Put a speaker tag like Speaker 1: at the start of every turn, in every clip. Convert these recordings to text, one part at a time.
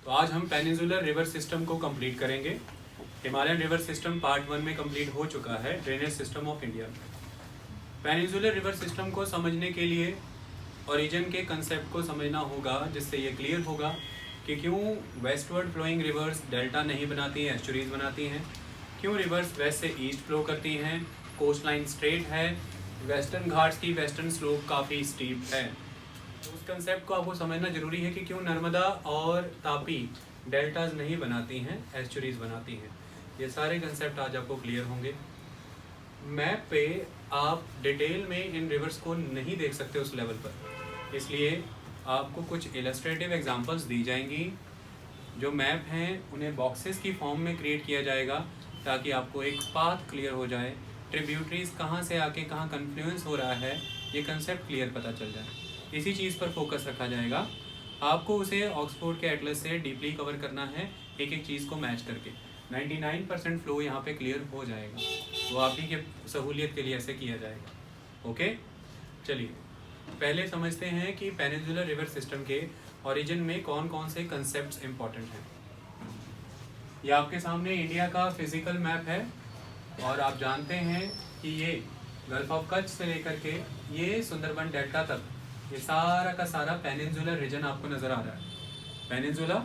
Speaker 1: तो आज हम पेनिनसुलर रिवर सिस्टम को कंप्लीट करेंगे। हिमालयन रिवर सिस्टम पार्ट 1 में कंप्लीट हो चुका है, drainage system of India. Peninsular river system को समझने के लिए ओरिजिन के कंसेप्ट को समझना होगा, जिससे ये क्लियर होगा कि क्यों वेस्टवर्ड फ्लोइंग रिवर्स डेल्टा नहीं बनाती हैं, एस्चुरीज बनाती हैं, क्यों रिवर्स वेस्ट से ईस्ट फ्लो करती हैं, कोस्ट लाइन स्ट्रेट है, वेस्टर्न घाट्स की वेस्टर्न स्लोप काफ़ी स्टीप है। तो उस कंसेप्ट को आपको समझना जरूरी है कि क्यों नर्मदा और तापी डेल्टाज नहीं बनाती हैं, एस्चुरीज बनाती हैं। ये सारे कंसेप्ट आज आपको क्लियर होंगे। मैप पे आप डिटेल में इन रिवर्स को नहीं देख सकते उस लेवल पर, इसलिए आपको कुछ इलस्ट्रेटिव एग्जांपल्स दी जाएंगी। जो मैप हैं उन्हें बॉक्सेस की फॉर्म में क्रिएट किया जाएगा ताकि आपको एक पाथ क्लियर हो जाए, ट्रिब्यूटरीज कहाँ से आके कहाँ कन्फ्लुएंस हो रहा है ये कंसेप्ट क्लियर पता चल जाए। इसी चीज़ पर फोकस रखा जाएगा। आपको उसे ऑक्सफोर्ड के एटलस से डीपली कवर करना है, एक एक चीज़ को मैच करके। 99% फ्लो यहाँ पे क्लियर हो जाएगा, वो आप ही के सहूलियत के लिए ऐसे किया जाएगा। ओके, चलिए पहले समझते हैं कि पेनिनसुलर रिवर सिस्टम के ओरिजिन में कौन कौन से कंसेप्ट्स इंपॉर्टेंट हैं। ये आपके सामने इंडिया का फिजिकल मैप है और आप जानते हैं कि ये गल्फ ऑफ कच्छ से लेकर के ये सुंदरबन डेल्टा तक ये सारा का सारा पेनिनसुलर रीजन आपको नज़र आ रहा है। पेनिनसुला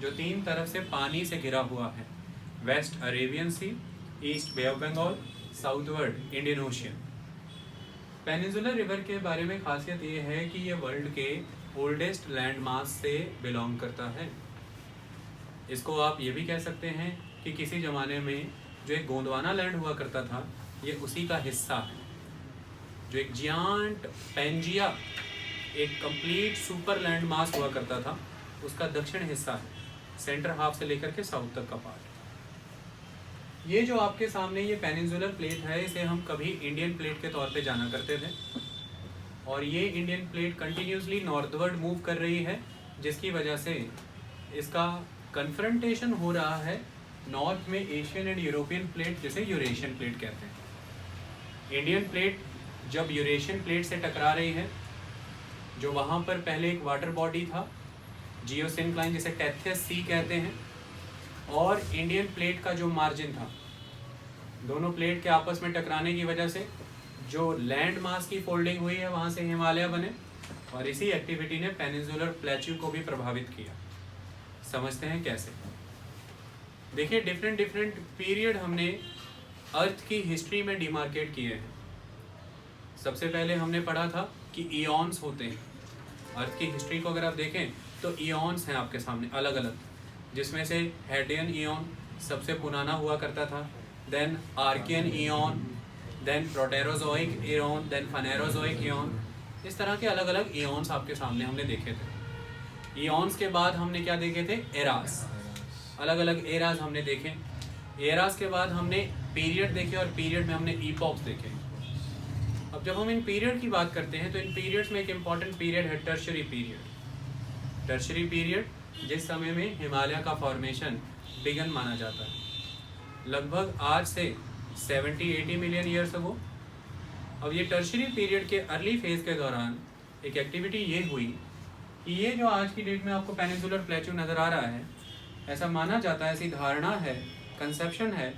Speaker 1: जो 3 तरफ से पानी से घिरा हुआ है, west Arabian sea, east bay of Bengal, southward Indian ocean. Peninsular river के बारे में खासियत ये है कि ये वर्ल्ड के ओल्डेस्ट लैंड मास से बिलोंग करता है। इसको आप ये भी कह सकते हैं कि किसी ज़माने में जो एक गोंडवाना लैंड हुआ करता था, ये उसी का हिस्सा है। जो एक जियांट पेंजिया, एक कंप्लीट सुपर लैंड मास हुआ करता था, उसका दक्षिण हिस्सा है, सेंटर हाफ से लेकर के साउथ तक का पार्ट। ये जो आपके सामने ये पेनिनसुलर प्लेट है, इसे हम कभी इंडियन प्लेट के तौर पे जाना करते थे, और ये Indian plate continuously northward move कर रही है, जिसकी वजह से इसका कन्फ्रंटेशन हो रहा है नॉर्थ में एशियन एंड यूरोपियन प्लेट, जिसे यूरेशियन प्लेट कहते हैं। इंडियन प्लेट जब यूरेशियन प्लेट से टकरा रही है, जो वहाँ पर पहले एक वाटर बॉडी था जियोसिंक्लाइन, जिसे टेथियस सी कहते हैं, और इंडियन प्लेट का जो मार्जिन था, दोनों प्लेट के आपस में टकराने की वजह से जो लैंड मास की फोल्डिंग हुई है, वहाँ से हिमालय बने, और इसी एक्टिविटी ने पेनिनसुलर प्लेट्यू को भी प्रभावित किया। समझते हैं कैसे। देखिए, डिफरेंट पीरियड हमने अर्थ की हिस्ट्री में डिमार्केट किए हैं। सबसे पहले हमने पढ़ा था कि इयॉन्स होते हैं। अर्थ की हिस्ट्री को अगर आप देखें तो इयॉन्स हैं आपके सामने अलग अलग, जिसमें से हेडियन इयॉन सबसे पुराना हुआ करता था, then Archean eon, then Proterozoic eon, then Phanerozoic eon. इस तरह के अलग अलग इयॉन्स आपके सामने हमने देखे थे। इयॉन्स के बाद हमने क्या देखे थे? एरास। अलग अलग एराज हमने देखे। एरास के बाद हमने पीरियड देखे, और पीरियड में हमने ईपॉक्स देखे। अब जब हम इन पीरियड की बात करते हैं तो इन पीरियड्स में एक इम्पॉर्टेंट पीरियड है टर्शरी पीरियड। टर्शरी पीरियड जिस समय में हिमालय का फॉर्मेशन बिगन माना जाता है, लगभग आज से 70-80 मिलियन ईयर्स अगो। अब ये टर्शरी पीरियड के अर्ली फेज के दौरान एक एक्टिविटी ये हुई कि ये जो आज की डेट में आपको पेनिनसुलर प्लेट्यू नज़र आ रहा है, ऐसा माना जाता है, ऐसी धारणा है, कंसेप्शन है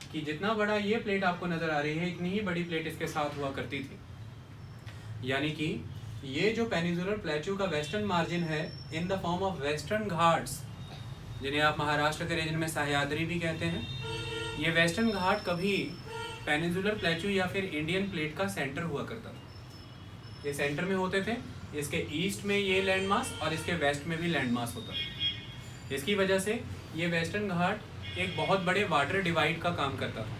Speaker 1: कि जितना बड़ा ये प्लेट आपको नज़र आ रही है, इतनी ही बड़ी प्लेट इसके साथ हुआ करती थी। यानी कि ये जो पेनिनसुलर प्लेट्यू का वेस्टर्न मार्जिन है, in the form of western Ghats, जिन्हें आप महाराष्ट्र के रीजन में सह्याद्री भी कहते हैं, ये वेस्टर्न घाट कभी पेनिनसुलर प्लेट्यू या फिर इंडियन प्लेट का सेंटर हुआ करता था। ये सेंटर में होते थे, इसके ईस्ट में ये लैंड मास और इसके वेस्ट में भी लैंड मास होता था। इसकी वजह से ये वेस्टर्न घाट एक बहुत बड़े वाटर डिवाइड का काम करता था।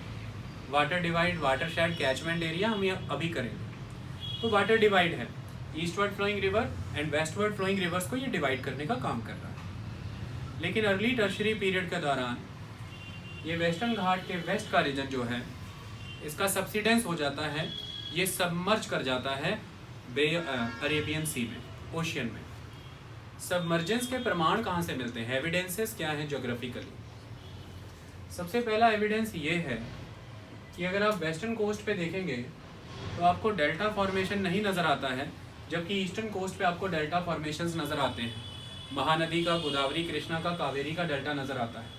Speaker 1: Water divide, water shed, catchment area हम ये अभी करेंगे। तो वाटर डिवाइड है, eastward flowing river and westward flowing rivers को ये डिवाइड करने का काम कर रहा है। लेकिन अर्ली टर्शरी पीरियड के दौरान ये वेस्टर्न घाट के वेस्ट का रीजन जो है, इसका सब्सिडेंस हो जाता है, ये सबमर्ज कर जाता है बे अरेबियन सी में, ओशियन में। सबमर्जेंस के प्रमाण कहाँ से मिलते हैं? एविडेंसेस क्या हैं ज्योग्राफिकली? सबसे पहला एविडेंस ये है कि अगर आप वेस्टर्न कोस्ट पे देखेंगे तो आपको डेल्टा फॉर्मेशन नहीं नज़र आता है, जबकि ईस्टर्न कोस्ट पे आपको डेल्टा फॉर्मेशंस नज़र आते हैं। महानदी का, गोदावरी, कृष्णा का, कावेरी का डेल्टा नज़र आता है।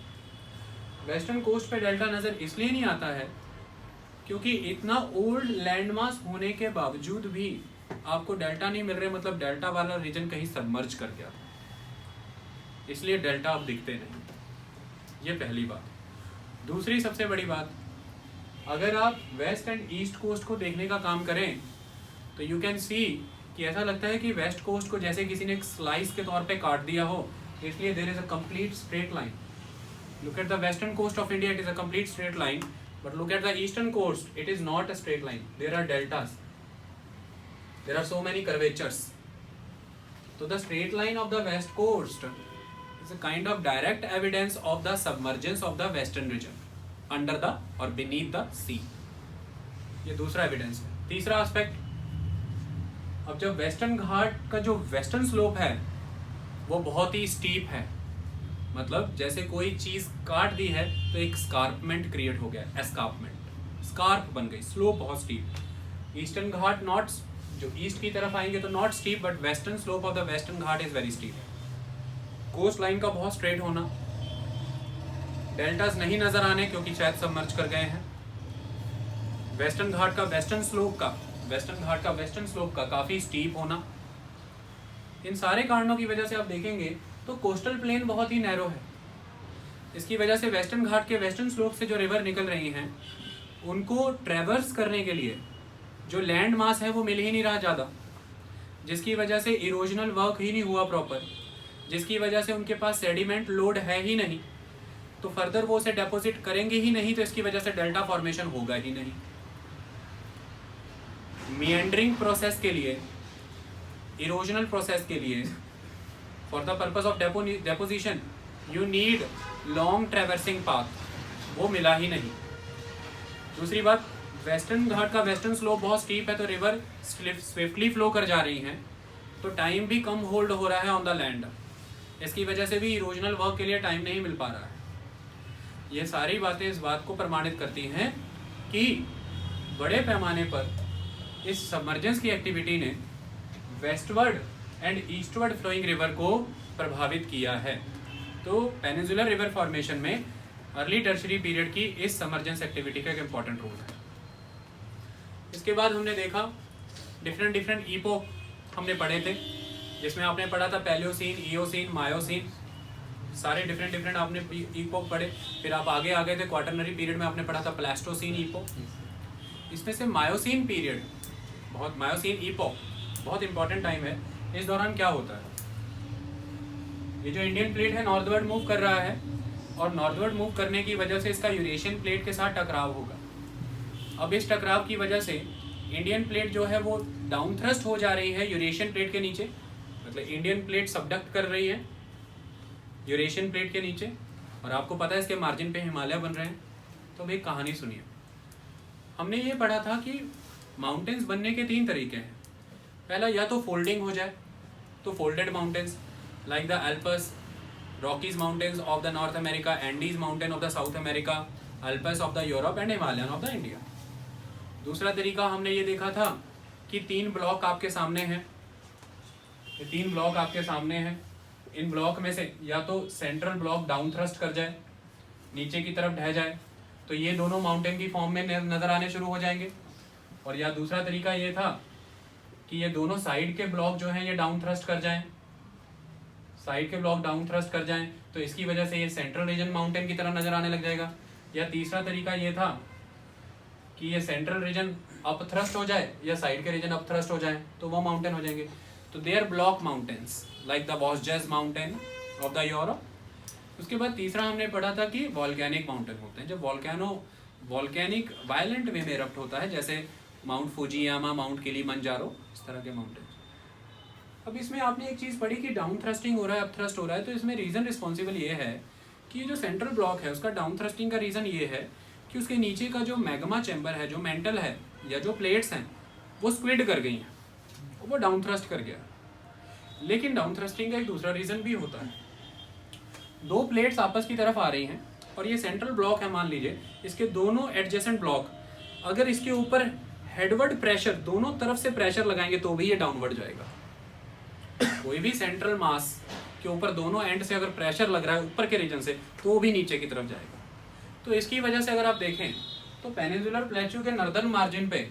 Speaker 1: वेस्टर्न कोस्ट पे डेल्टा नज़र इसलिए नहीं आता है क्योंकि इतना ओल्ड लैंडमास होने के बावजूद भी आपको डेल्टा नहीं मिल रहे, मतलब डेल्टा वाला रीजन कहीं सबमर्ज कर गया, इसलिए डेल्टा अब दिखते नहीं। ये पहली बात। दूसरी सबसे बड़ी बात, अगर आप वेस्ट एंड ईस्ट कोस्ट को देखने का काम करें तो यू कैन सी कि ऐसा लगता है कि वेस्ट कोस्ट को जैसे किसी ने एक स्लाइस के तौर पे काट दिया हो, इसलिए there is a complete straight line. Look at the western coast of India, it is a complete straight line, but look at the eastern coast, it is not a straight line, there are deltas, there are so many curvatures. तो the straight line of the west coast is a kind of direct evidence of the submergence of the western region under the or beneath the sea। ये दूसरा evidence है। तीसरा aspect, अब जब western घाट का जो western slope है वो बहुत ही स्टीप है, मतलब जैसे कोई चीज काट दी है तो एक स्कार्पमेंट क्रिएट हो गया, एस्कार्पमेंट, स्कार्प बन गई, स्लोप बहुत स्टीप। ईस्टर्न घाट नॉट, जो ईस्ट की तरफ आएंगे तो not steep, but western slope of the western Ghat is very steep. Coast line का बहुत स्ट्रेट होना, डेल्टास नहीं नजर आने क्योंकि शायद सबमर्ज कर गए हैं, वेस्टर्न घाट का वेस्टर्न स्लोप का काफी स्टीप होना, इन सारे कारणों की वजह से आप देखेंगे तो कोस्टल प्लेन बहुत ही नैरो है। इसकी वजह से वेस्टर्न घाट के वेस्टर्न स्लोप से जो रिवर निकल रही हैं उनको ट्रेवर्स करने के लिए जो लैंड मास है वो मिल ही नहीं रहा ज़्यादा, जिसकी वजह से इरोजनल वर्क ही नहीं हुआ प्रॉपर, जिसकी वजह से उनके पास सेडिमेंट लोड है ही नहीं, तो फर्दर वो उसे डेपोजिट करेंगे ही नहीं, तो इसकी वजह से डेल्टा फॉर्मेशन होगा ही नहीं। मिएंडरिंग प्रोसेस के लिए, इरोजनल प्रोसेस के लिए, for the purpose of deposition you need long traversing path, वो मिला ही नहीं। दूसरी बात, वेस्टर्न घाट का वेस्टर्न स्लोप बहुत स्टीप है तो रिवर स्विफ्टली फ्लो कर जा रही हैं, तो टाइम भी कम होल्ड हो रहा है ऑन द लैंड, इसकी वजह से भी इरोजनल वर्क के लिए टाइम नहीं मिल पा रहा है। ये सारी बातें इस बात को प्रमाणित करती हैं कि बड़े पैमाने पर इस सबमर्जेंस की एक्टिविटी ने westward and eastward flowing river को प्रभावित किया है। तो पेनिनसुलर रिवर फॉर्मेशन में अर्ली टर्शरी पीरियड की इस सबमर्जेंस एक्टिविटी का एक इम्पॉर्टेंट रोल है। इसके बाद हमने देखा डिफरेंट ईपोक हमने पढ़े थे, जिसमें आपने पढ़ा था पैलियोसीन, इयोसीन, मायोसीन, सारे डिफरेंट आपने ईपोक पढ़े। फिर आप आगे आ गए थे क्वाटरनरी पीरियड में, आपने पढ़ा था प्लास्टोसीन ईपोक। इसमें से मायोसीन पीरियड मायोसीन ईपोक बहुत इंपॉर्टेंट टाइम है। इस दौरान क्या होता है, ये जो इंडियन प्लेट है नॉर्थवर्ड मूव कर रहा है, और नॉर्थवर्ड मूव करने की वजह से इसका यूरेशियन प्लेट के साथ टकराव होगा। अब इस टकराव की वजह से इंडियन प्लेट जो है वो डाउन थ्रस्ट हो जा रही है यूरेशियन प्लेट के नीचे, मतलब इंडियन प्लेट सबडक्ट कर रही है यूरेशियन प्लेट के नीचे, और आपको पता है इसके मार्जिन पे हिमालय बन रहे हैं। तो अब एक कहानी सुनिए। हमने ये पढ़ा था कि माउंटेन्स बनने के 3 तरीके हैं। पहला, या तो फोल्डिंग हो जाए, तो folded mountains like the Alps, Rockies mountains of the north America, Andes mountain of the south America, Alps of the Europe and Himalayan of the India. दूसरा तरीका हमने ये देखा था कि 3 ब्लॉक आपके सामने हैं, ये 3 ब्लॉक आपके सामने हैं, इन ब्लॉक में से या तो सेंट्रल ब्लॉक डाउन थ्रस्ट कर जाए, नीचे की तरफ ढह जाए, तो ये दोनों माउंटेन की फॉर्म में नजर आने शुरू हो जाएंगे, और या दूसरा तरीका ये था कि ये दोनों साइड के ब्लॉक जो हैं ये डाउन थ्रस्ट कर जाएं, साइड के ब्लॉक डाउन थ्रस्ट कर जाएं, तो इसकी वजह से ये सेंट्रल रीजन माउंटेन की तरह नजर आने लग जाएगा। या तीसरा तरीका ये था कि ये सेंट्रल रीजन अप थ्रस्ट हो जाए या साइड के रीजन अप थ्रस्ट हो जाए, तो वो माउंटेन हो जाएंगे। तो they are block mountains like the Vosges mountain of the Europe. उसके बाद तीसरा हमने पढ़ा था कि वॉल्केनिक माउंटेन होते हैं, जब वॉल्केनिक वायलेंट वे में इरप्ट होता है, जैसे माउंट फुजियामा, माउंट किलिमंजारो, इस तरह के माउंटेन। अब इसमें आपने एक चीज़ पढ़ी कि डाउन थ्रस्टिंग हो रहा है, अप थ्रस्ट हो रहा है, तो इसमें रीज़न रिस्पॉन्सिबल ये है कि ये जो सेंट्रल ब्लॉक है उसका डाउन थ्रस्टिंग का रीज़न ये है कि उसके नीचे का जो मैग्मा चैम्बर है, जो मेंटल है या जो प्लेट्स हैं वो स्क्विड कर गई हैं, वो डाउन थ्रस्ट कर गया। लेकिन डाउन थ्रस्टिंग का एक दूसरा रीज़न भी होता है, 2 प्लेट्स आपस की तरफ आ रही हैं और ये सेंट्रल ब्लॉक है, मान लीजिए इसके दोनों एडजेसेंट ब्लॉक, अगर इसके ऊपर हेडवर्ड प्रेशर, दोनों तरफ से प्रेशर लगाएंगे तो भी ये डाउनवर्ड जाएगा। कोई भी सेंट्रल मास के ऊपर दोनों एंड से अगर प्रेशर लग रहा है ऊपर के रीजन से तो वो भी नीचे की तरफ जाएगा। तो इसकी वजह से अगर आप देखें तो पेनिनसुलर प्लेट्यू के नॉर्दर्न मार्जिन पे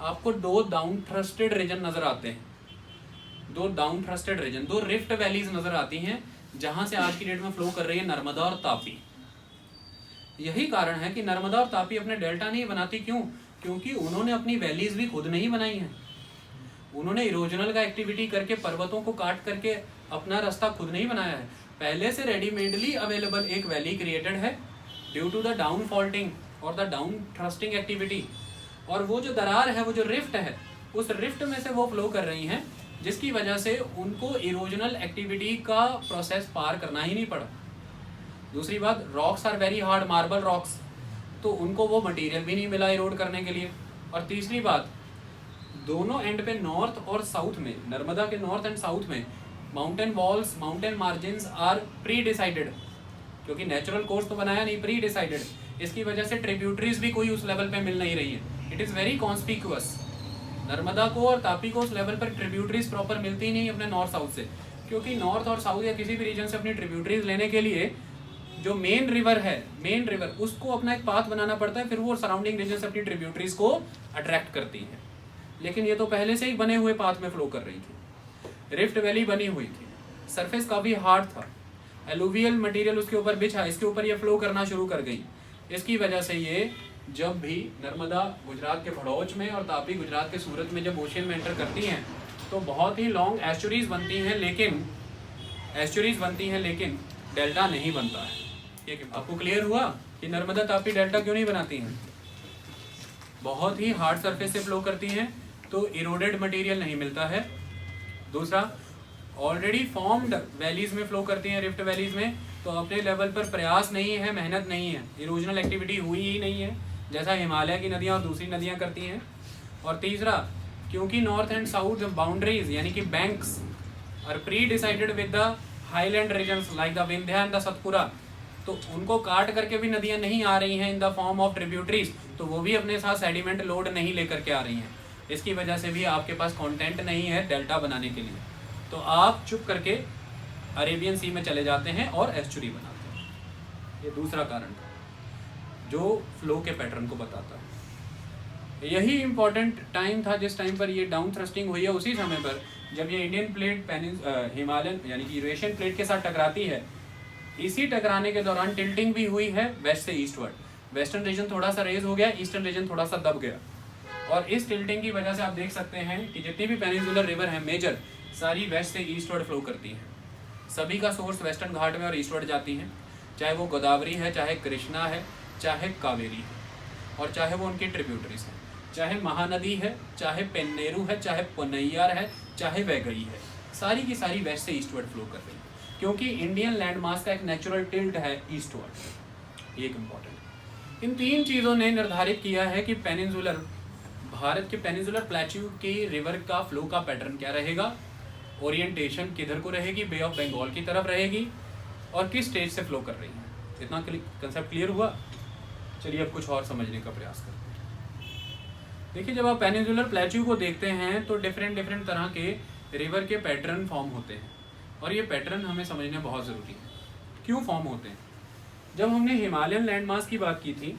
Speaker 1: आपको दो डाउन थ्रस्टेड रीजन नजर आते हैं, दो डाउन थ्रस्टेड रीजन, दो रिफ्ट वैलीज नजर आती हैं जहां से आज की डेट में फ्लो कर रही है नर्मदा और तापी। यही कारण है कि नर्मदा और तापी अपने डेल्टा नहीं बनाती। क्यों? क्योंकि उन्होंने अपनी वैलीज भी खुद नहीं बनाई हैं। उन्होंने इरोजनल का एक्टिविटी करके पर्वतों को काट करके अपना रास्ता खुद नहीं बनाया है। पहले से रेडीमेडली अवेलेबल एक वैली क्रिएटेड है due to the down faulting और द डाउन थ्रस्टिंग एक्टिविटी। और वो जो दरार है, वो जो रिफ्ट है, उस रिफ्ट में से वो फ्लो कर रही हैं, जिसकी वजह से उनको इरोजनल एक्टिविटी का प्रोसेस पार करना ही नहीं पड़ा। दूसरी बात, rocks are very hard, marble rocks, तो उनको वो मटेरियल भी नहीं मिला इरोड करने के लिए। और तीसरी बात, दोनों एंड पे नॉर्थ और साउथ में, नर्मदा के नॉर्थ एंड साउथ में mountain walls, mountain margins are pre decided, क्योंकि नेचुरल कोर्स तो बनाया नहीं, प्री डिसाइडेड। इसकी वजह से ट्रिब्यूटरीज भी कोई उस लेवल पे मिल नहीं रही है। It is very conspicuous. Narmada को और तापी को उस लेवल पर ट्रिब्यूटरीज प्रॉपर मिलती नहीं अपने नॉर्थ साउथ से, क्योंकि नॉर्थ और साउथ या किसी भी रीजन से अपनी ट्रिब्यूटरीज लेने के लिए जो मेन रिवर है, मेन रिवर, उसको अपना एक पाथ बनाना पड़ता है, फिर वो सराउंडिंग रीजन से अपनी ट्रिब्यूटरीज को अट्रैक्ट करती है। लेकिन ये तो पहले से ही बने हुए पाथ में फ्लो कर रही थी। रिफ्ट वैली बनी हुई थी, सरफेस काफ़ी हार्ड था, एलुवियल मटेरियल उसके ऊपर बिछा, इसके ऊपर ये फ्लो करना शुरू कर गई। इसकी वजह से ये जब भी नर्मदा गुजरात के भड़ौच में और तापी गुजरात के सूरत में जब ओशियन में एंटर करती हैं तो बहुत ही लॉन्ग एस्चुरीज बनती हैं, लेकिन डेल्टा नहीं बनता है। ये आपको क्लियर हुआ कि नर्मदा तापी डेल्टा क्यों नहीं बनाती हैं? बहुत ही हार्ड सरफेस से फ्लो करती हैं तो इरोडेड मटेरियल नहीं मिलता है। दूसरा, ऑलरेडी फॉर्म्ड वैलीज में फ्लो करती हैं, रिफ्ट वैलीज में, तो अपने लेवल पर प्रयास नहीं है, मेहनत नहीं है, इरोजनल एक्टिविटी हुई ही नहीं है जैसा हिमालय की नदियाँ और दूसरी नदियाँ करती हैं। और तीसरा, क्योंकि नॉर्थ एंड साउथ बाउंड्रीज यानी कि banks are pre decided with the highland regions like the Vindhya and the Satpura, तो उनको काट करके भी नदियाँ नहीं आ रही हैं in the form of tributaries, तो वो भी अपने साथ सेडिमेंट लोड नहीं लेकर के आ रही हैं। इसकी वजह से भी आपके पास कंटेंट नहीं है डेल्टा बनाने के लिए, तो आप चुप करके अरेबियन सी में चले जाते हैं और एस्चुरी बनाते हैं। ये दूसरा कारण था जो फ्लो के पैटर्न को बताता है। यही इंपॉर्टेंट टाइम था जिस टाइम पर ये डाउन थ्रस्टिंग हुई है, उसी समय पर जब ये इंडियन प्लेट हिमालयन यानी कि यूरेशियन प्लेट के साथ टकराती है। इसी टकराने के दौरान टिल्टिंग भी हुई है वेस्ट से ईस्टवर्ड। वेस्टर्न रीजन थोड़ा सा रेज हो गया, ईस्टर्न रीजन थोड़ा सा दब गया। और इस टिल्टिंग की वजह से आप देख सकते हैं कि जितनी भी पेनिनसुलर रिवर है मेजर, सारी वेस्ट से ईस्टवर्ड फ्लो करती हैं। सभी का सोर्स वेस्टर्न घाट में और ईस्टवर्ड जाती हैं, चाहे वो गोदावरी है, चाहे कृष्णा है, चाहे कावेरी है, और चाहे वो उनकी ट्रिब्यूटरीज हैं, चाहे महानदी है, चाहे पेन्नेरू है, चाहे पुनैयार है, चाहे वैगई है, सारी की सारी वेस्ट से ईस्टवर्ड फ्लो कर रही है, क्योंकि इंडियन लैंड मास का एक नेचुरल टिल्ट है ईस्टवर्ड। ये एक इम्पॉर्टेंट, इन तीन चीज़ों ने निर्धारित किया है कि पेनिनसुलर भारत के पेनिनसुलर प्लेट्यू की रिवर का फ्लो का पैटर्न क्या रहेगा, ओरिएंटेशन किधर को रहेगी, बे ऑफ बंगाल की तरफ रहेगी, और किस स्टेज से फ्लो कर रही है। इतना कंसेप्ट क्लियर हुआ? चलिए अब कुछ और समझने का प्रयास करते हैं। देखिए, जब आप पेनिनसुलर प्लेट्यू को देखते हैं तो डिफरेंट तरह के रिवर के पैटर्न फॉर्म होते हैं, और ये पैटर्न हमें समझना बहुत ज़रूरी है। क्यों फॉर्म होते हैं? जब हमने हिमालयन लैंडमास की बात की थी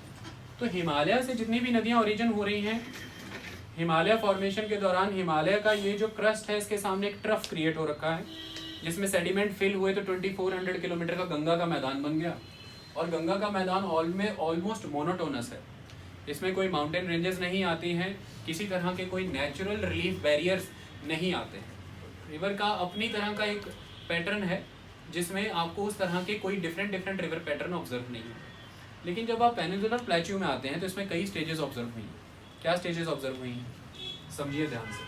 Speaker 1: तो हिमालय से जितनी भी नदियाँ ओरिजिन हो रही हैं, हिमालय फॉर्मेशन के दौरान हिमालय का ये जो क्रस्ट है इसके सामने एक ट्रफ क्रिएट हो रखा है, जिसमें सेडिमेंट फिल हुए तो 2400 किलोमीटर का गंगा का मैदान बन गया। और गंगा का मैदान ऑलमोस्ट मोनोटोनस है, इसमें कोई माउंटेन रेंजेस नहीं आती हैं, किसी तरह के कोई नेचुरल रिलीफ बैरियर्स नहीं आते हैं। रिवर का अपनी तरह का एक पैटर्न है जिसमें आपको उस तरह के कोई डिफरेंट रिवर पैटर्न ऑब्जर्व नहीं है। लेकिन जब आप पेनिनसुलर प्लेट्यू में आते हैं तो इसमें कई स्टेजेस ऑब्जर्व हुई हैं। क्या स्टेजेस ऑब्जर्व हुई हैं? समझिए ध्यान से।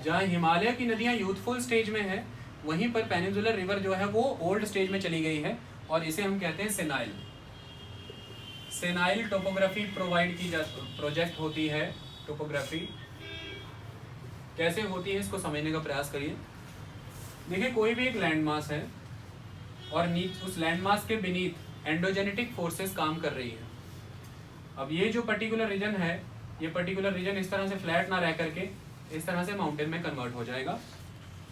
Speaker 1: जहाँ हिमालय की नदियाँ यूथफुल स्टेज में है, वहीं पर पेनिनसुलर रिवर जो है वो ओल्ड स्टेज में चली गई है, और इसे हम कहते हैं सेनाइल टोपोग्राफी प्रोवाइड की प्रोजेक्ट होती है। टोपोग्राफी कैसे होती है इसको समझने का प्रयास करिए। देखिए, कोई भी एक लैंडमास है और उस लैंडमास के बीनीथ एंडोजेनेटिक फोर्सेस काम कर रही है। अब ये जो पर्टिकुलर रीजन है, ये पर्टिकुलर रीजन इस तरह से फ्लैट ना रह करके इस तरह से माउंटेन में कन्वर्ट हो जाएगा।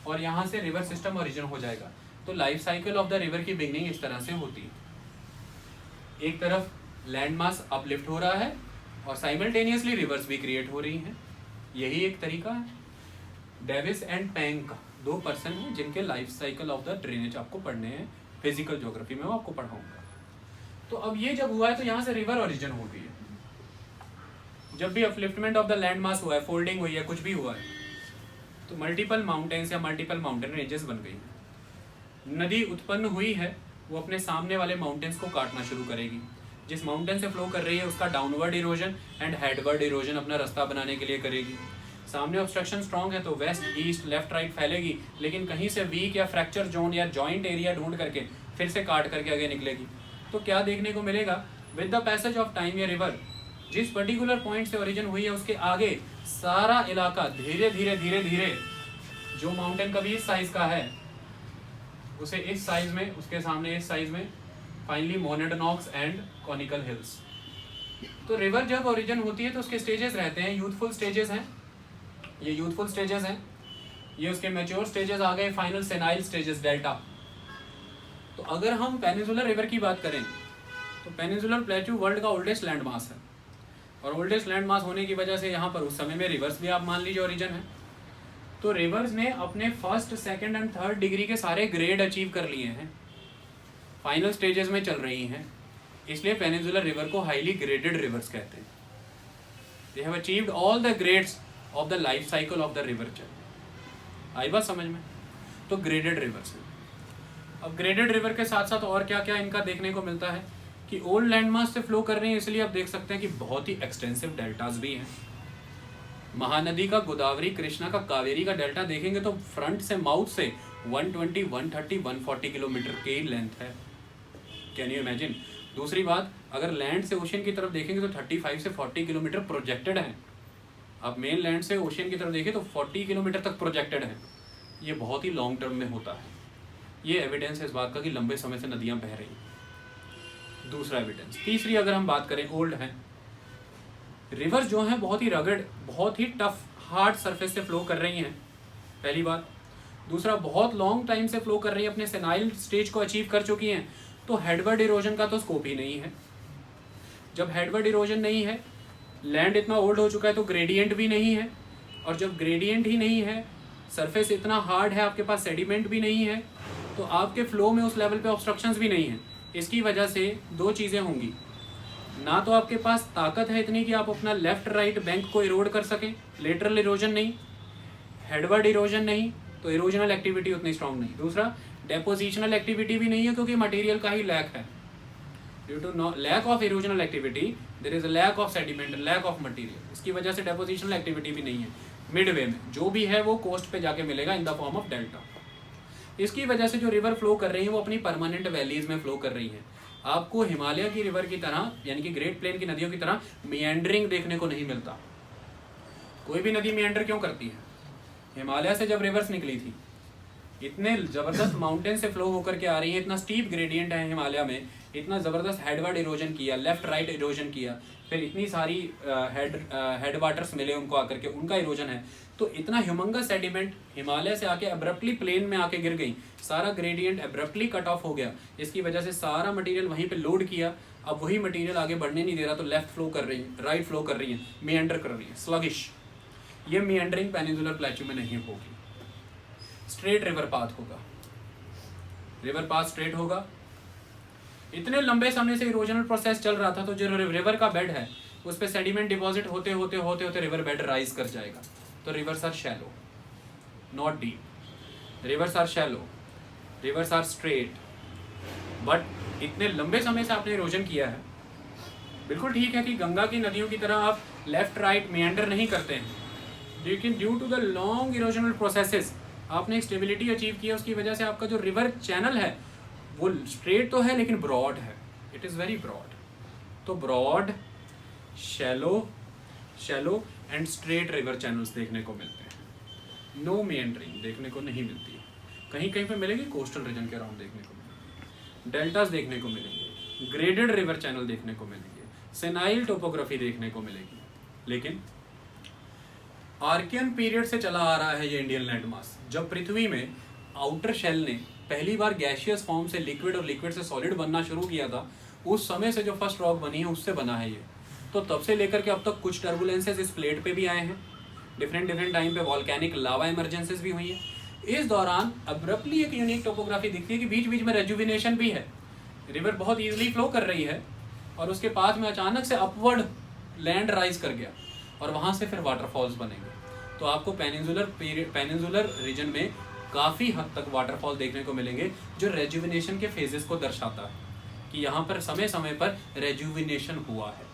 Speaker 1: और यहाँ से रिवर सिस्टम ओरिजिन हो जाएगा। तो life cycle of the river की बिगनिंग इस तरह से होती है। एक तरफ लैंड मास अपलिफ्ट हो रहा है और साइमल्टेनियसली रिवर्स भी क्रिएट हो रही हैं। यही एक तरीका है। डेविस एंड पैंक दो पर्सन हैं जिनके life cycle of the drainage आपको पढ़ने हैं फिजिकल ज्योग्राफी में, वो आपको पढ़ाऊंगा। तो अब ये जब हुआ है तो यहाँ से रिवर ओरिजिन हो गई है। जब भी upliftment of the land mass हुआ है, फोल्डिंग हुई है, कुछ भी हुआ है, तो मल्टीपल माउंटेन्स या मल्टीपल माउंटेन रेंजेस बन गई। नदी उत्पन्न हुई है, वो अपने सामने वाले माउंटेन्स को काटना शुरू करेगी। जिस माउंटेन से फ्लो कर रही है उसका downward erosion and headword erosion अपना रास्ता बनाने के लिए करेगी। सामने ऑब्स्ट्रक्शन स्ट्रॉन्ग है तो वेस्ट ईस्ट लेफ्ट राइट फैलेगी, लेकिन कहीं से वीक या फ्रैक्चर जोन या जॉइंट एरिया ढूंढ करके फिर से काट करके आगे निकलेगी। तो क्या देखने को मिलेगा, with the passage of time ये रिवर जिस पर्टिकुलर पॉइंट से ओरिजिन हुई है उसके आगे सारा इलाका धीरे धीरे धीरे धीरे, जो माउंटेन कभी इस साइज का है उसे इस साइज में, उसके सामने इस साइज में, फाइनली मोनेडनॉक्स एंड कॉनिकल हिल्स। तो रिवर जब ओरिजिन होती है तो उसके स्टेजेस रहते हैं, यूथफुल स्टेजेस हैं, ये यूथफुल स्टेजेस हैं, ये उसके मैच्योर स्टेजेस आ गए, फाइनल सेनाइल स्टेजेस डेल्टा। तो अगर हम पेनिनसुलर रिवर की बात करें तो पेनिनसुलर प्लेट्यू वर्ल्ड का ओल्डेस्ट लैंड मास है, और ओल्डेस्ट लैंड मास होने की वजह से यहाँ पर उस समय में रिवर्स भी आप मान लीजिए ओरिजिन है। तो रिवर्स ने अपने first second and third degree के सारे ग्रेड अचीव कर लिए हैं, फाइनल स्टेजेस में चल रही हैं, इसलिए पेनिनसुलर रिवर को हाईली ग्रेडेड रिवर्स कहते हैं। They have achieved all the grades of the life cycle of the river channel. आई बात समझ में? तो ग्रेडेड रिवर्स है। अब ग्रेडेड रिवर के साथ साथ और क्या क्या इनका देखने को मिलता है कि ओल्ड लैंडमास से फ्लो कर रही हैं, इसलिए आप देख सकते हैं कि बहुत ही एक्सटेंसिव डेल्टास भी हैं। महानदी का गोदावरी, कृष्णा का कावेरी का डेल्टा देखेंगे तो फ्रंट से माउथ से 120, 130, 140 किलोमीटर की लेंथ है। Can you imagine? दूसरी बात, अगर लैंड से ओशियन की तरफ देखेंगे तो 35 से 40 किलोमीटर प्रोजेक्टेड है। अब मेन लैंड से ओशियन की तरफ देखें तो 40 किलोमीटर तक प्रोजेक्टेड है। ये बहुत ही लॉन्ग टर्म में होता है। ये एविडेंस है इस बात का कि लंबे समय से नदियाँ बह रही हैं। दूसरा एविडेंस। तीसरी अगर हम बात करें, ओल्ड है, रिवर जो है बहुत ही रगड़, बहुत ही टफ हार्ड सरफेस से फ्लो कर रही हैं, पहली बात। दूसरा, बहुत लॉन्ग टाइम से फ्लो कर रही है, अपने सेनाइल स्टेज को अचीव कर चुकी हैं, तो हेडवर्ड इरोजन का तो स्कोप ही नहीं है। जब हेडवर्ड इरोजन नहीं है, लैंड इतना ओल्ड हो चुका है तो ग्रेडियंट भी नहीं है, और जब ग्रेडियंट ही नहीं है, सरफेस इतना हार्ड है, आपके पास सेडिमेंट भी नहीं है, तो आपके फ्लो में उस लेवल पे ऑब्स्ट्रक्शंस भी नहीं है। इसकी वजह से दो चीज़ें होंगी, ना तो आपके पास ताकत है इतनी कि आप अपना लेफ्ट राइट बैंक को इरोड कर सकें, लेटरल इरोजन नहीं, हेडवर्ड इरोजन नहीं, तो इरोजनल एक्टिविटी उतनी स्ट्रांग नहीं। दूसरा, डेपोजिशनल एक्टिविटी भी नहीं है क्योंकि मटेरियल का ही लैक है। Due to lack of erosional activity there is a lack of sediment, lack of material. इसकी वजह से डेपोजिशनल एक्टिविटी भी नहीं है। मिडवे में जो भी है वो कोस्ट पे जाके मिलेगा in the form of delta. इसकी वजह से जो रिवर फ्लो कर रही है वो अपनी परमानेंट वैलीज में फ्लो कर रही है। आपको हिमालय की रिवर की तरह, यानी कि ग्रेट प्लेन की नदियों की तरह मिएंडरिंग देखने को नहीं मिलता। कोई भी नदी मिएंडर क्यों करती है? हिमालय से जब रिवर्स निकली थी, इतने जबरदस्त माउंटेन से फ्लो होकर के आ रही है, इतना स्टीप ग्रेडियंट है हिमालय में, इतना जबरदस्त हेडवर्ड इरोजन किया, लेफ्ट राइट इरोजन किया, फिर इतनी सारी हेड वाटर्स मिले उनको आकर के, उनका इरोजन है, तो इतना ह्यूमंगस सेडिमेंट हिमालय से आके अब्रप्टली प्लेन में आके गिर गई, सारा ग्रेडियंट अब्रप्टली कट ऑफ हो गया। इसकी वजह से सारा मटेरियल वहीं पे लोड किया, अब वही मटेरियल आगे बढ़ने नहीं दे रहा, तो लेफ्ट फ्लो कर रही है, राइट फ्लो कर रही है, मिएंडर कर रही है, स्लगिश। ये मिएंडरिंग पेनिनसुलर प्लेट्यू में नहीं होगी। स्ट्रेट रिवर पाथ होगा, रिवर पाथ स्ट्रेट होगा। इतने लंबे समय से इरोजनल प्रोसेस चल रहा था, तो जो रिवर का बेड है उस पर सेडिमेंट डिपॉजिट होते होते होते होते रिवर बेड राइज कर जाएगा। तो rivers are shallow, not deep. Rivers are shallow, rivers are straight. But इतने लंबे समय से आपने इरोजन किया है, बिल्कुल ठीक है कि गंगा की नदियों की तरह आप लेफ्ट राइट मिएंडर नहीं करते हैं, लेकिन due to the long erosional processes आपने एक स्टेबिलिटी अचीव किया, उसकी वजह से आपका जो रिवर चैनल है वो स्ट्रेट तो है लेकिन ब्रॉड है, इट इज़ वेरी ब्रॉड। तो broad, shallow, shallow and straight river channels देखने को मिलते हैं। नो मिएंडरिंग देखने को नहीं मिलती है। कहीं कहीं पे मिलेगी कोस्टल रीजन के अराउंड देखने को मिलेगी, डेल्टास देखने को मिलेंगे, ग्रेडेड रिवर चैनल देखने को मिलेंगे, सेनाइल टोपोग्राफी देखने को मिलेगी। लेकिन आर्कियन पीरियड से चला आ रहा है ये इंडियन लैंड मास। जब पृथ्वी में आउटर शेल ने पहली बार गैसियस फॉर्म से लिक्विड और लिक्विड से सॉलिड बनना शुरू किया था, उस समय से जो फर्स्ट रॉक बनी है उससे बना है ये। तो तब से लेकर के अब तक कुछ टर्बुलेंसेस इस प्लेट पे भी आए हैं, डिफरेंट टाइम पे वॉल्केनिक लावा इमरजेंसीज भी हुई है। इस दौरान अब्रप्टली एक यूनिक टोपोग्राफी दिखती है कि बीच बीच में रेजुविनेशन भी है, रिवर बहुत ईजिली फ्लो कर रही है और उसके पास में अचानक से अपवर्ड लैंड राइज कर गया और वहाँ से फिर वाटरफॉल्स बनेंगे। तो आपको पेनिनसुलर रीजन में काफ़ी हद तक वाटरफॉल देखने को मिलेंगे जो रेजुविनेशन के फेजेस को दर्शाता है कि यहाँ पर समय समय पर रेजुविनेशन हुआ है,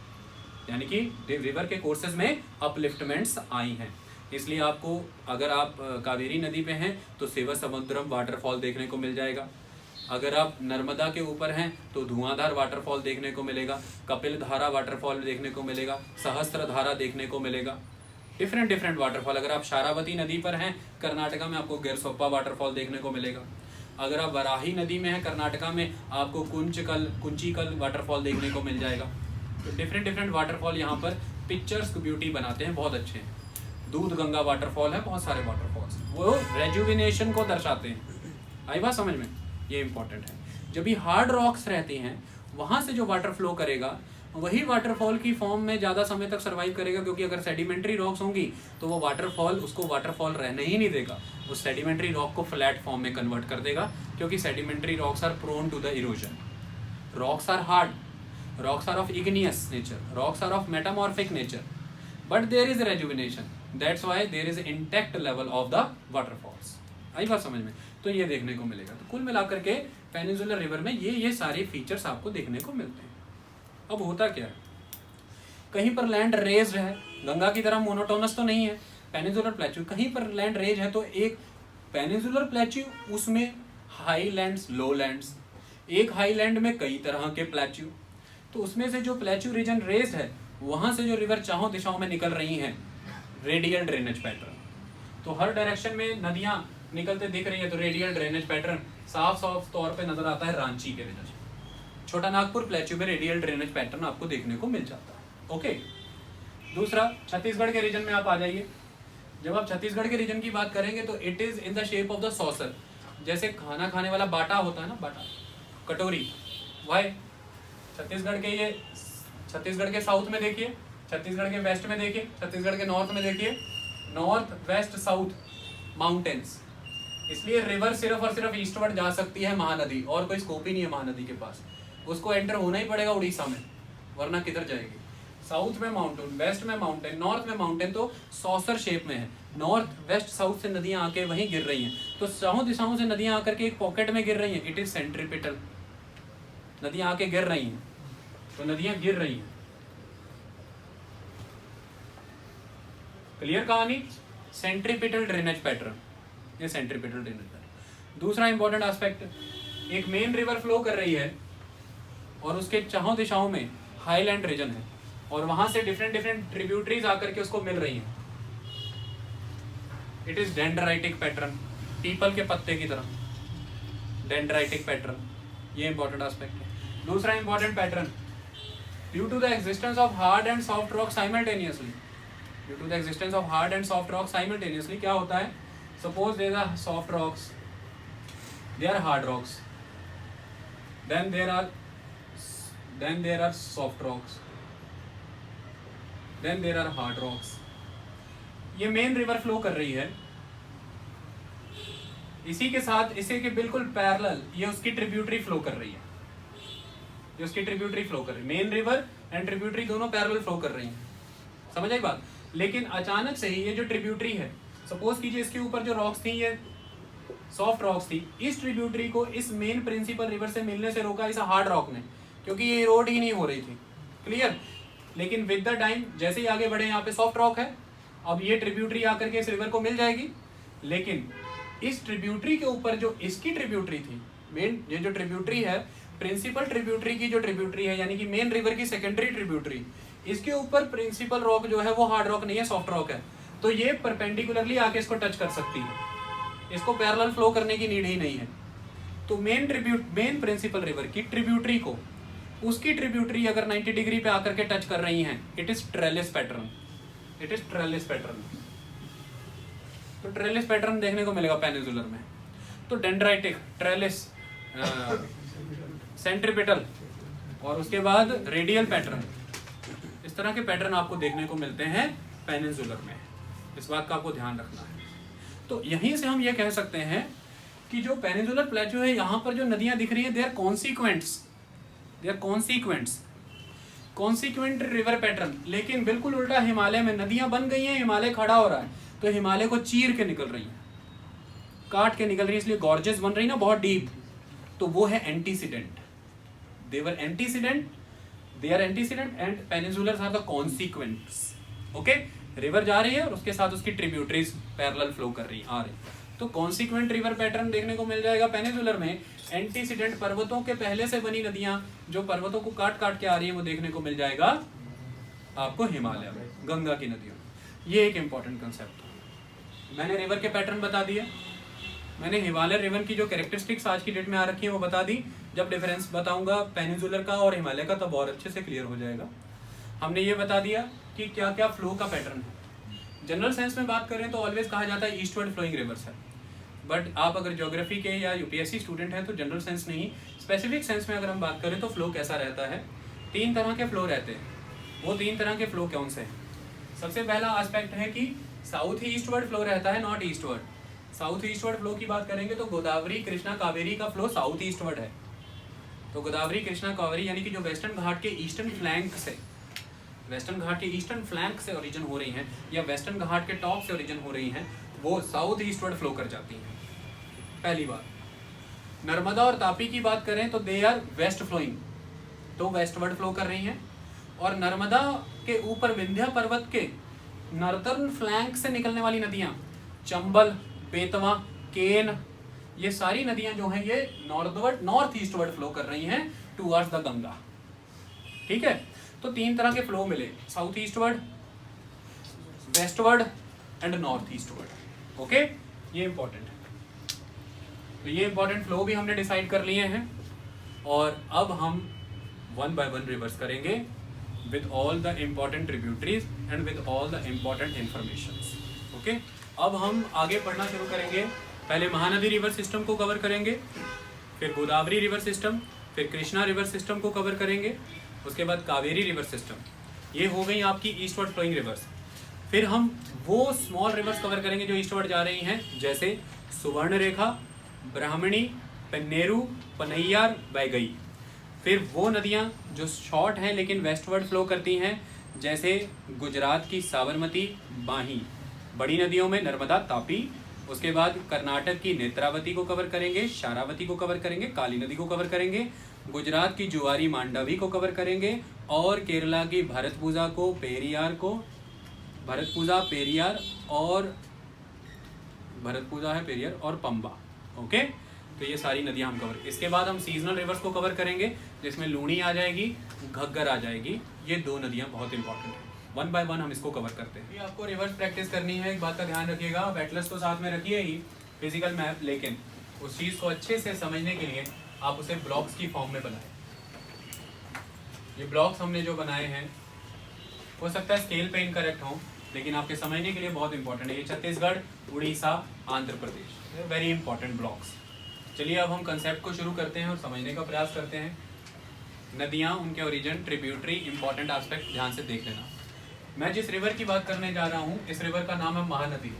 Speaker 1: यानी कि रिवर के कोर्सेज में अपलिफ्टमेंट्स आई हैं। इसलिए आपको अगर आप कावेरी नदी पे हैं तो शिवसमुद्रम वाटरफॉल देखने को मिल जाएगा, अगर आप नर्मदा के ऊपर हैं तो धुआंधार वाटरफॉल देखने को मिलेगा, कपिल धारा वाटरफॉल देखने को मिलेगा, सहस्त्र धारा देखने को मिलेगा, डिफरेंट वाटरफॉल। अगर आप शारावती नदी पर हैं कर्नाटका में आपको गिरसोप्पा वाटरफॉल देखने को मिलेगा। अगर आप वराही नदी में हैं कर्नाटका में आपको कुंचिकल वाटरफॉल देखने को मिल जाएगा। तो डिफरेंट वाटरफॉल यहाँ पर पिक्चर्स ब्यूटी बनाते हैं, बहुत अच्छे हैं। दूध गंगा वाटरफॉल है, बहुत सारे वाटरफॉल्स वो रेजुविनेशन को दर्शाते हैं। आई बात समझ में, ये इंपॉर्टेंट है। जब भी हार्ड रॉक्स रहती हैं वहाँ से जो वाटर फ्लो करेगा वही वाटरफॉल की फॉर्म में ज़्यादा समय तक सर्वाइव करेगा, क्योंकि अगर सेडिमेंट्री रॉक्स होंगी तो वो वाटरफॉल उसको वाटरफॉल रहने ही नहीं देगा, उस सेडिमेंट्री रॉक को फ्लैट फॉर्म में कन्वर्ट कर देगा, क्योंकि sedimentary rocks are prone to the erosion. Rocks are hard, rocks are of igneous nature, rocks are of metamorphic nature, but there is rejuvenation, that's why there is intact level of the waterfalls। आई बात समझ में, तो ये देखने को मिलेगा। तो कुल मिलाकर के पेनिनसुलर रिवर में ये सारे फीचर्स आपको देखने को मिलते हैं। अब होता क्या है, कहीं पर लैंड रेज्ड है, गंगा की तरह मोनोटोनस तो नहीं है, पेनिनसुलर प्लेट्यू, कहीं पर लैंड रेज है तो एक पेनिनसुलर प्लेट्यू उसमें हाई लैंड्स लो लैंड्स, एक हाई लैंड में कई तरह के प्लेट्यू। तो उसमें से जो प्लेट्यू रीजन रेस्ड है वहाँ से जो रिवर चारों दिशाओं में निकल रही हैं, रेडियल ड्रेनेज पैटर्न। तो हर डायरेक्शन में नदियाँ निकलते दिख रही है, तो रेडियल ड्रेनेज पैटर्न साफ तौर पे नजर आता है रांची के रिजन। छोटा नागपुर प्लेट्यू में रेडियल ड्रेनेज पैटर्न आपको देखने को मिल जाता है। ओके, दूसरा छत्तीसगढ़ के रीजन में आप आ जाइए। जब आप छत्तीसगढ़ के रीजन की बात करेंगे तो it is in the shape of the saucer, जैसे खाना खाने वाला बाटा होता है ना, बाटा कटोरी। वाई छत्तीसगढ़ के साउथ में देखिए, छत्तीसगढ़ के वेस्ट में देखिए, छत्तीसगढ़ के नॉर्थ में देखिए, नॉर्थ वेस्ट साउथ माउंटेन्स, इसलिए रिवर सिर्फ और सिर्फ ईस्टवर्ड जा सकती है महानदी, और कोई स्कोप ही नहीं है महानदी के पास, उसको एंटर होना ही पड़ेगा उड़ीसा में, वरना किधर जाएगी। साउथ में माउंटेन, वेस्ट में माउंटेन, नॉर्थ में माउंटेन, तो सॉसर शेप में है। नॉर्थ वेस्ट साउथ से नदियां आके वहीं गिर रही हैं, तो चारों दिशाओं से नदियां आकर के एक पॉकेट में गिर रही हैं, इट इज सेंट्रीपिटल। नदियां आके गिर रही हैं, तो नदियां गिर रही हैं। क्लियर कहानी, सेंट्रीपिटल ड्रेनेज पैटर्न, ये सेंट्रीपिटल ड्रेनेज पैटर्न। दूसरा इंपॉर्टेंट एस्पेक्ट, एक मेन रिवर फ्लो कर रही है और उसके चारों दिशाओं में हाईलैंड रीजन है, और वहां से डिफरेंट ट्रिब्यूटरीज आकर के उसको मिल रही हैं। इट इज डेंड्राइटिक पैटर्न, पीपल के पत्ते की तरह डेंड्राइटिक पैटर्न, ये इंपॉर्टेंट एस्पेक्ट है। दूसरा important pattern, due to the existence of hard and soft rock simultaneously, due to the existence of hard and soft rock simultaneously क्या होता है, suppose there are soft rocks, there are hard rocks, then there are soft rocks, then there are hard rocks. ये main river flow कर रही है, इसी के साथ इसी के बिल्कुल पैरेलल ये उसकी ट्रिब्यूटरी फ्लो कर रही है, ये उसकी ट्रिब्यूटरी फ्लो कर रही है। मेन रिवर एंड ट्रिब्यूटरी दोनों पैरेलल फ्लो कर रही हैं, समझ आई बात। लेकिन अचानक से ही ये जो ट्रिब्यूटरी है, सपोज कीजिए इसके ऊपर जो रॉक्स थी ये सॉफ्ट रॉक्स थी, इस ट्रिब्यूटरी को इस मेन प्रिंसिपल रिवर से मिलने से रोका इस हार्ड रॉक ने, क्योंकि ये रोड ही नहीं हो रही थी। क्लियर। लेकिन विद द टाइम जैसे ही आगे बढ़े, यहाँ पे सॉफ्ट रॉक है, अब ये ट्रिब्यूटरी आकर के इस रिवर को मिल जाएगी। लेकिन इस ट्रिब्यूटरी के ऊपर जो इसकी ट्रिब्यूटरी थी, मेन ये जो ट्रिब्यूटरी है, प्रिंसिपल ट्रिब्यूटरी की जो ट्रिब्यूटरी है, यानी कि मेन रिवर की सेकेंडरी ट्रिब्यूटरी, इसके ऊपर प्रिंसिपल रॉक जो है वो हार्ड रॉक नहीं है, सॉफ्ट रॉक है, तो ये परपेंडिकुलरली आके इसको टच कर सकती है, इसको पैरेलल फ्लो करने की नीड ही नहीं है। तो मेन प्रिंसिपल रिवर की ट्रिब्यूटरी को उसकी ट्रिब्यूटरी अगर 90 डिग्री पे आकर के टच कर रही हैं, it is trellis pattern, it is trellis pattern. तो ट्रेलिस पैटर्न देखने को मिलेगा पेनिनसुलर में। तो डेंड्राइटिक, ट्रेलिस, सेंट्रीपिटल और उसके बाद रेडियल पैटर्न, इस तरह के पैटर्न आपको देखने को मिलते हैं पेनिनसुलर में। इस बात का आपको ध्यान रखना है। तो यहीं से हम ये कह सकते हैं कि जो पेनिनसुलर प्लेटो है, यहाँ पर जो नदियां दिख रही हैं, they are consequent river pattern. लेकिन बिल्कुल उल्टा हिमालय में नदियां बन गई हैं, हिमालय खड़ा हो रहा है, तो हिमालय को चीर के निकल रही है, काट के निकल रही है, इसलिए गॉर्जेस बन रही ना बहुत डीप। तो वो है antecedent, they are antecedent and peninsulars are the consequents. Okay, river जा रही है और उसके साथ उसकी ट्रिब्यूटरीज पैरेलल फ्लो कर रही आ रही। तो कॉन्सिक्वेंट रिवर पैटर्न देखने को मिल जाएगा पेनिनसुलर में। एंटीसीडेंट, पर्वतों के पहले से बनी नदियां जो पर्वतों को काट काट के आ रही है, वो देखने को मिल जाएगा आपको हिमालय में, गंगा की नदियों में। ये एक इंपॉर्टेंट कंसेप्ट है। मैंने रिवर के पैटर्न बता दिए, मैंने हिमालय रिवर की जो कैरेक्टरिस्टिक्स आज की डेट में आ रखी है वो बता दी। जब डिफरेंस बताऊंगा पेनिनसुलर का और हिमालय का, तब और अच्छे से क्लियर हो जाएगा। हमने ये बता दिया कि क्या क्या फ्लो का पैटर्न है। जनरल सेंस में बात करें तो ऑलवेज कहा जाता है ईस्टवर्ड फ्लोइंग रिवर्स है, बट आप अगर ज्योग्राफी के या यूपीएससी स्टूडेंट हैं तो जनरल सेंस नहीं, स्पेसिफिक सेंस में अगर हम बात करें तो फ्लो कैसा रहता है। 3 तरह के फ्लो रहते हैं। वो 3 तरह के फ्लो कौन से हैं? सबसे पहला एस्पेक्ट है कि साउथ ईस्टवर्ड फ्लो रहता है, not eastward. South eastward flow की बात करेंगे तो गोदावरी, कृष्णा, कावेरी का फ्लो साउथ ईस्टवर्ड है। तो गोदावरी, कृष्णा, कावेरी यानी कि जो वेस्टर्न घाट के ईस्टर्न फ्लैंक से, वेस्टर्न घाट के ईस्टर्न फ्लैंक से ओरिजिन हो रही हैं या वेस्टर्न घाट के टॉप से ओरिजिन हो रही हैं, वो साउथ ईस्टवर्ड फ्लो कर जाती हैं। पहली बात। नर्मदा और तापी की बात करें तो दे आर वेस्ट फ्लोइंग, तो वेस्टवर्ड फ्लो कर रही हैं। और नर्मदा के ऊपर विंध्या पर्वत के नॉर्दर्न फ्लैंक से निकलने वाली नदियां, चंबल, बेतवा, केन, ये सारी नदियां जो हैं ये नॉर्थ ईस्टवर्ड फ्लो कर रही हैं टुवर्ड्स द गंगा। ठीक है, तो 3 तरह के फ्लो मिले, south eastward, westward and north eastward. Okay, ये इंपॉर्टेंट है। तो ये इंपॉर्टेंट फ्लो भी हमने डिसाइड कर लिए हैं और अब हम 1 by 1 रिवर्स करेंगे with all the important tributaries and with all the important informations. Okay, अब हम आगे पढ़ना शुरू करेंगे। पहले महानदी रिवर सिस्टम को कवर करेंगे, फिर गोदावरी रिवर सिस्टम, फिर कृष्णा रिवर सिस्टम को कवर करेंगे, उसके बाद कावेरी रिवर सिस्टम। ये हो गई आपकी ईस्टवर्ड फ्लोइंग रिवर्स। फिर हम वो स्मॉल रिवर्स कवर करेंगे जो ईस्टवर्ड जा रही हैं, जैसे सुवर्णरेखा, ब्राह्मणी, पन्नेरू, पनैयार, बैगई। फिर वो नदियाँ जो शॉर्ट हैं लेकिन वेस्टवर्ड फ्लो करती हैं, जैसे गुजरात की साबरमती, बाही। बड़ी नदियों में नर्मदा, तापी। उसके बाद कर्नाटक की नेत्रावती को कवर करेंगे, शारावती को कवर करेंगे, काली नदी को कवर करेंगे। गुजरात की जुआरी, मांडवी को कवर करेंगे और केरला की भरतपुजा को, पेरियार को, भरतपुजा, पेरियार और भरतपुजा है, पेरियार और पंबा। ओके, तो ये सारी नदियां हम कवर। इसके बाद हम सीजनल रिवर्स को कवर करेंगे, जिसमें लूणी आ जाएगी, घग्गर आ जाएगी। ये 2 नदियां बहुत इंपॉर्टेंट है। 1 by 1 हम इसको कवर करते हैं। ये आपको रिवर्स प्रैक्टिस करनी है, एक बात का ध्यान रखिएगा, आप एटलस तो साथ में रखिए ही, फिजिकल मैप, लेकिन उस चीज़ को अच्छे से समझने के लिए आप उसे ब्लॉक्स की फॉर्म में बनाएं। ये ब्लॉक्स हमने जो बनाए हैं, हो सकता है स्केल पे इनकरेक्ट हों, लेकिन आपके समझने के लिए बहुत इंपॉर्टेंट है। ये Chhattisgarh, Orissa, Andhra Pradesh, very important blocks. चलिए अब हम कंसेप्ट को शुरू करते हैं और समझने का प्रयास करते हैं। नदियाँ, उनके ओरिजिन, ट्रिब्यूटरी, इंपॉर्टेंट एस्पेक्ट ध्यान से देख लेना। मैं जिस रिवर की बात करने जा रहा हूँ, इस रिवर का नाम है महानदी।